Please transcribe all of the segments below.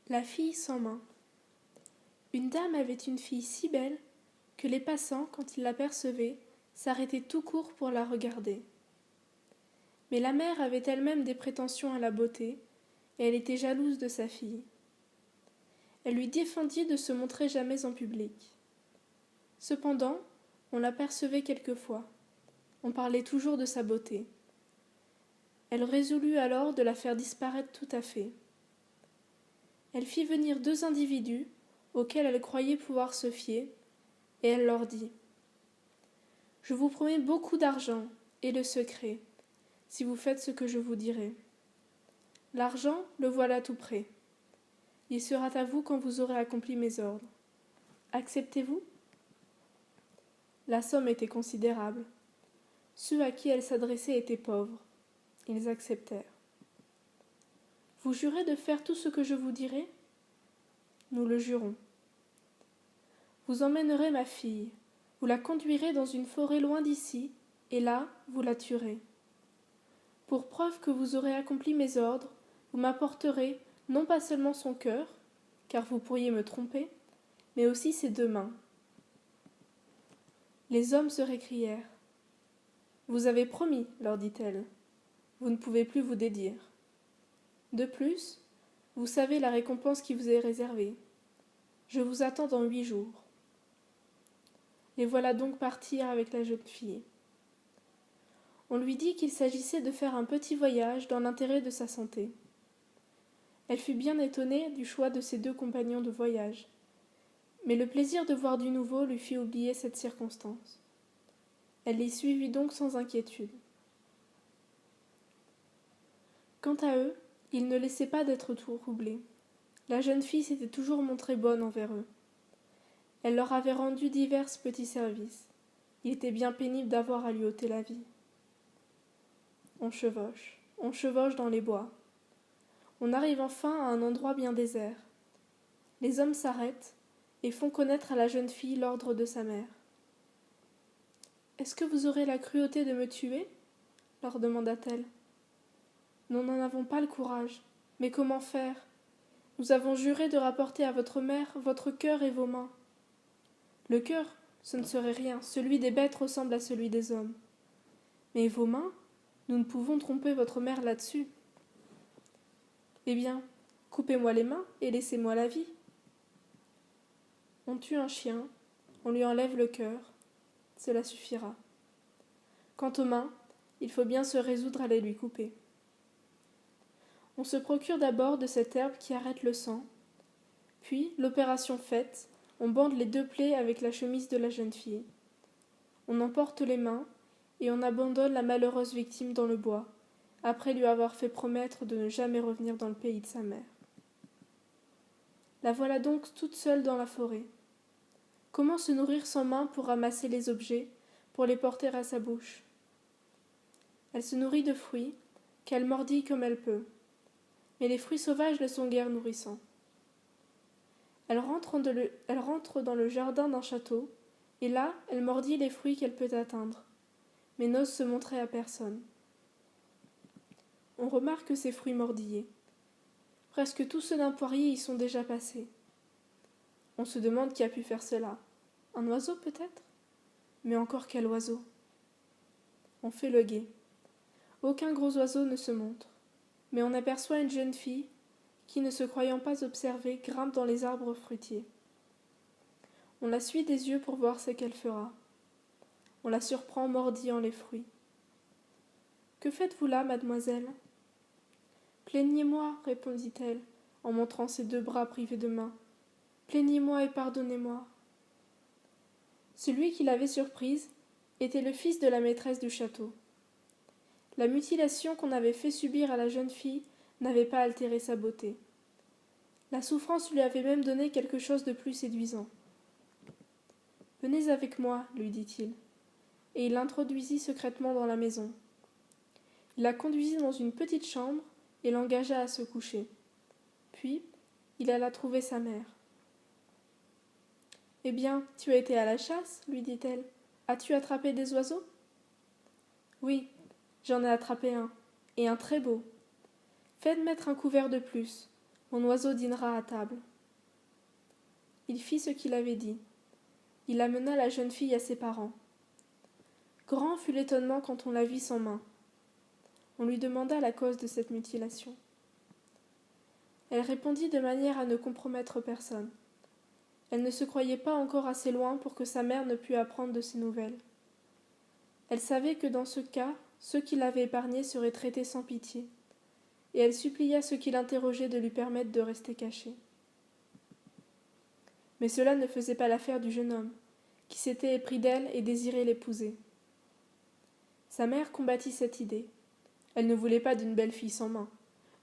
La fille sans main. Une dame avait une fille si belle que les passants, quand ils l'apercevaient, s'arrêtaient tout court pour la regarder. Mais la mère avait elle-même des prétentions à la beauté, et elle était jalouse de sa fille. Elle lui défendit de se montrer jamais en public. Cependant, on l'apercevait quelquefois. On parlait toujours de sa beauté. Elle résolut alors de la faire disparaître tout à fait. Elle fit venir 2 individus auxquels elle croyait pouvoir se fier, et elle leur dit : « Je vous promets beaucoup d'argent et le secret, si vous faites ce que je vous dirai. L'argent, le voilà tout prêt. Il sera à vous quand vous aurez accompli mes ordres. Acceptez-vous ? » La somme était considérable. Ceux à qui elle s'adressait étaient pauvres. Ils acceptèrent. « Vous jurez de faire tout ce que je vous dirai ? » ?»« Nous le jurons. » »« Vous emmènerez ma fille, vous la conduirez dans une forêt loin d'ici, et là, vous la tuerez. Pour preuve que vous aurez accompli mes ordres, vous m'apporterez non pas seulement son cœur, car vous pourriez me tromper, mais aussi ses 2 mains. » Les hommes se récrièrent. « Vous avez promis, leur dit-elle. Vous ne pouvez plus vous dédire. De plus, vous savez la récompense qui vous est réservée. Je vous attends dans 8 jours. » Les voilà donc partir avec la jeune fille. On lui dit qu'il s'agissait de faire un petit voyage dans l'intérêt de sa santé. Elle fut bien étonnée du choix de ses 2 compagnons de voyage, mais le plaisir de voir du nouveau lui fit oublier cette circonstance. Elle les suivit donc sans inquiétude. Quant à eux, ils ne laissaient pas d'être troublés. La jeune fille s'était toujours montrée bonne envers eux. Elle leur avait rendu divers petits services. Il était bien pénible d'avoir à lui ôter la vie. On chevauche dans les bois. On arrive enfin à un endroit bien désert. Les hommes s'arrêtent et font connaître à la jeune fille l'ordre de sa mère. « Est-ce que vous aurez la cruauté de me tuer ? » leur demanda-t-elle. « Nous n'en avons pas le courage. Mais comment faire ? Nous avons juré de rapporter à votre mère votre cœur et vos mains. Le cœur, ce ne serait rien, celui des bêtes ressemble à celui des hommes. Mais vos mains, nous ne pouvons tromper votre mère là-dessus. Eh bien, coupez-moi les mains et laissez-moi la vie. » On tue un chien, on lui enlève le cœur, cela suffira. Quant aux mains, il faut bien se résoudre à les lui couper. On se procure d'abord de cette herbe qui arrête le sang, puis, l'opération faite, on bande les 2 plaies avec la chemise de la jeune fille. On emporte les mains et on abandonne la malheureuse victime dans le bois, après lui avoir fait promettre de ne jamais revenir dans le pays de sa mère. La voilà donc toute seule dans la forêt. Comment se nourrir sans main pour ramasser les objets, pour les porter à sa bouche ? Elle se nourrit de fruits, qu'elle mordit comme elle peut. Mais les fruits sauvages ne sont guère nourrissants. Elle rentre dans le jardin d'un château, et là, elle mordit les fruits qu'elle peut atteindre, mais n'ose se montrer à personne. On remarque ces fruits mordillés. Presque tous ceux d'un poirier y sont déjà passés. On se demande qui a pu faire cela. Un oiseau peut-être ? Mais encore quel oiseau ? On fait le guet. Aucun gros oiseau ne se montre, mais on aperçoit une jeune fille qui, ne se croyant pas observée, grimpe dans les arbres fruitiers. On la suit des yeux pour voir ce qu'elle fera. On la surprend mordillant les fruits. « Que faites-vous là, mademoiselle ? » ?»« Plaignez-moi, répondit-elle, en montrant ses 2 bras privés de main. « Plaignez-moi et pardonnez-moi. » Celui qui l'avait surprise était le fils de la maîtresse du château. La mutilation qu'on avait fait subir à la jeune fille n'avait pas altéré sa beauté. La souffrance lui avait même donné quelque chose de plus séduisant. « Venez avec moi, lui dit-il, et il l'introduisit secrètement dans la maison. Il la conduisit dans une petite chambre et l'engagea à se coucher. Puis, il alla trouver sa mère. « Eh bien, tu as été à la chasse, lui dit-elle. As-tu attrapé des oiseaux ? » ?»« Oui, j'en ai attrapé un, et un très beau. Faites mettre un couvert de plus. Mon oiseau dînera à table. » Il fit ce qu'il avait dit. Il amena la jeune fille à ses parents. Grand fut l'étonnement quand on la vit sans main. On lui demanda la cause de cette mutilation. Elle répondit de manière à ne compromettre personne. Elle ne se croyait pas encore assez loin pour que sa mère ne pût apprendre de ses nouvelles. Elle savait que dans ce cas, ceux qui l'avaient épargnée seraient traités sans pitié, et elle supplia ceux qui l'interrogeaient de lui permettre de rester caché. Mais cela ne faisait pas l'affaire du jeune homme, qui s'était épris d'elle et désirait l'épouser. Sa mère combattit cette idée. Elle ne voulait pas d'une belle fille sans main,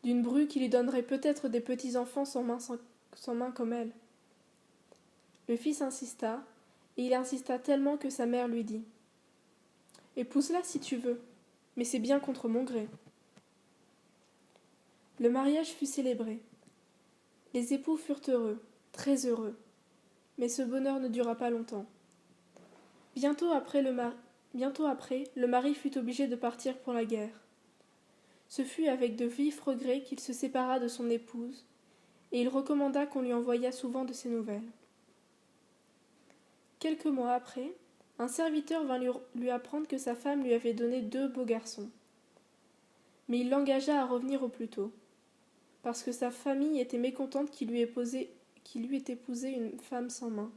d'une bru qui lui donnerait peut-être des petits-enfants sans main comme elle. Le fils insista, et il insista tellement que sa mère lui dit « Épouse-la si tu veux, mais c'est bien contre mon gré. » Le mariage fut célébré. Les époux furent heureux, très heureux, mais ce bonheur ne dura pas longtemps. Bientôt après, le mari fut obligé de partir pour la guerre. Ce fut avec de vifs regrets qu'il se sépara de son épouse, et il recommanda qu'on lui envoyât souvent de ses nouvelles. Quelques mois après, un serviteur vint lui apprendre que sa femme lui avait donné 2 beaux garçons. Mais il l'engagea à revenir au plus tôt, parce que sa famille était mécontente qu'il lui ait épousé une femme sans main.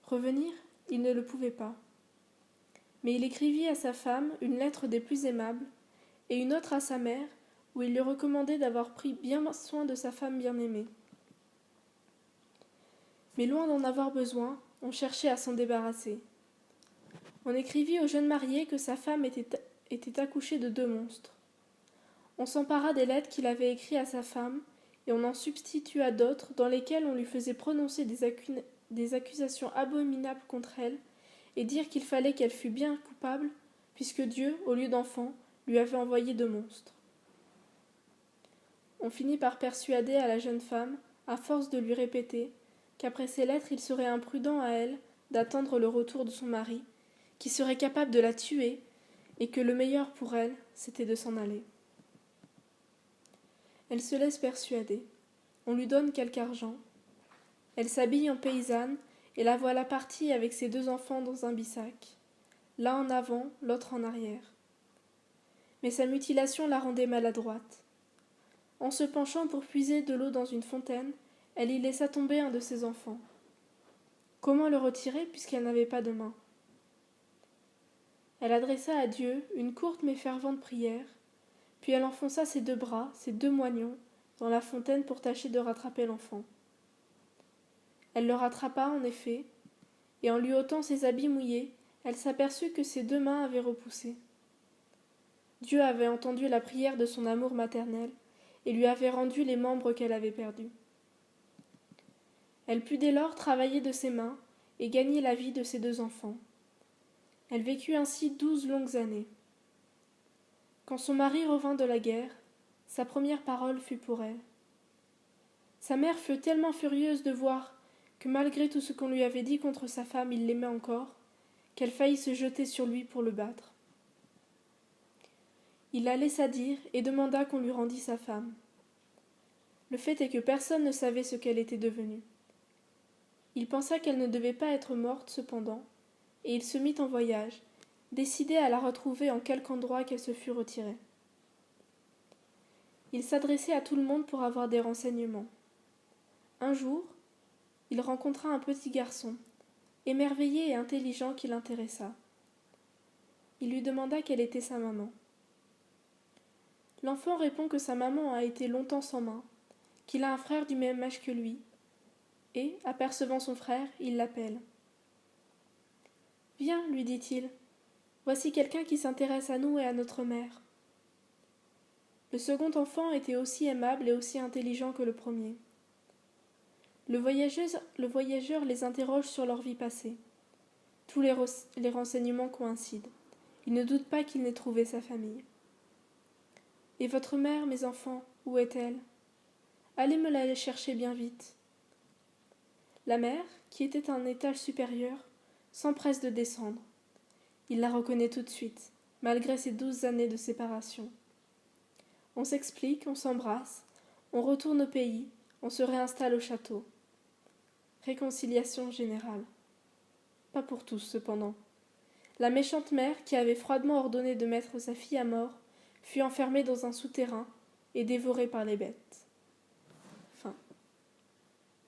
Revenir, il ne le pouvait pas. Mais il écrivit à sa femme une lettre des plus aimables, et une autre à sa mère, où il lui recommandait d'avoir pris bien soin de sa femme bien-aimée. Mais loin d'en avoir besoin, on cherchait à s'en débarrasser. On écrivit au jeune marié que sa femme était accouchée de 2 monstres. On s'empara des lettres qu'il avait écrites à sa femme, et on en substitua d'autres dans lesquelles on lui faisait prononcer des accusations abominables contre elle, et dire qu'il fallait qu'elle fût bien coupable, puisque Dieu, au lieu d'enfants, lui avait envoyé 2 monstres. On finit par persuader à la jeune femme, à force de lui répéter, qu'après ces lettres il serait imprudent à elle d'attendre le retour de son mari, qui serait capable de la tuer, et que le meilleur pour elle, c'était de s'en aller. Elle se laisse persuader. On lui donne quelque argent. Elle s'habille en paysanne, et la voilà partie avec ses 2 enfants dans un bissac, l'un en avant, l'autre en arrière. Mais sa mutilation la rendait maladroite. En se penchant pour puiser de l'eau dans une fontaine, elle y laissa tomber un de ses enfants. Comment le retirer puisqu'elle n'avait pas de main? Elle adressa à Dieu une courte mais fervente prière, puis elle enfonça ses 2 bras, ses 2 moignons, dans la fontaine pour tâcher de rattraper l'enfant. Elle le rattrapa en effet, et en lui ôtant ses habits mouillés, elle s'aperçut que ses 2 mains avaient repoussé. Dieu avait entendu la prière de son amour maternel et lui avait rendu les membres qu'elle avait perdus. Elle put dès lors travailler de ses mains et gagner la vie de ses 2 enfants. Elle vécut ainsi 12 longues années. Quand son mari revint de la guerre, sa première parole fut pour elle. Sa mère fut tellement furieuse de voir que malgré tout ce qu'on lui avait dit contre sa femme, il l'aimait encore, qu'elle faillit se jeter sur lui pour le battre. Il la laissa dire et demanda qu'on lui rendît sa femme. Le fait est que personne ne savait ce qu'elle était devenue. Il pensa qu'elle ne devait pas être morte cependant, et il se mit en voyage, décidé à la retrouver en quelque endroit qu'elle se fût retirée. Il s'adressait à tout le monde pour avoir des renseignements. Un jour, il rencontra un petit garçon, émerveillé et intelligent qui l'intéressa. Il lui demanda quelle était sa maman. L'enfant répond que sa maman a été longtemps sans main, qu'il a un frère du même âge que lui, et, apercevant son frère, il l'appelle. « Viens, lui dit-il, voici quelqu'un qui s'intéresse à nous et à notre mère. » Le second enfant était aussi aimable et aussi intelligent que le premier. Le voyageur les interroge sur leur vie passée. Tous les renseignements coïncident. Il ne doute pas qu'il n'ait trouvé sa famille. « Et votre mère, mes enfants, où est-elle ? Allez me la chercher bien vite. » La mère, qui était à un étage supérieur, s'empresse de descendre. Il la reconnaît tout de suite, malgré ses 12 années de séparation. On s'explique, on s'embrasse, On retourne au pays, on se réinstalle au château. Réconciliation générale. Pas pour tous, cependant. La méchante mère, qui avait froidement ordonné de mettre sa fille à mort, fut enfermée dans un souterrain et dévorée par les bêtes.